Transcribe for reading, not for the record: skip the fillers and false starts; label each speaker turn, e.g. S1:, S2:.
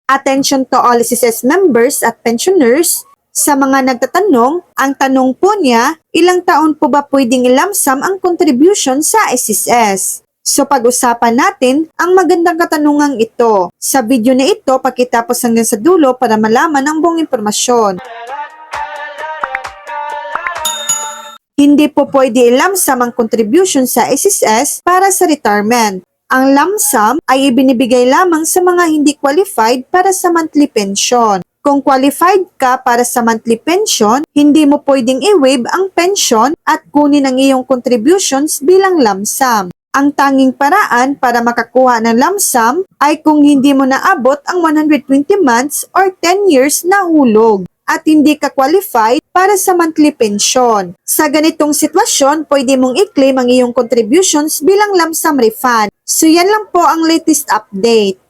S1: Attention to all SSS members at pensioners. Sa mga nagtatanong, ang tanong po niya, ilang taon po ba pwedeng ilamsam ang contribution sa SSS? So pag-usapan natin ang magandang katanungang ito. Sa video na ito, pakitapos hanggang sa dulo para malaman ang buong impormasyon. Hindi po pwede ilamsam ang contribution sa SSS para sa retirement. Ang lump sum ay ibinibigay lamang sa mga hindi qualified para sa monthly pension. Kung qualified ka para sa monthly pension, hindi mo pwedeng i-waive ang pension at kunin ang iyong contributions bilang lump sum. Ang tanging paraan para makakuha ng lump sum ay kung hindi mo naabot ang 120 months or 10 years na hulog at hindi ka qualified para sa monthly pension. Sa ganitong sitwasyon, pwede mong i-claim ang iyong contributions bilang lump sum refund. So yan lang po ang latest update.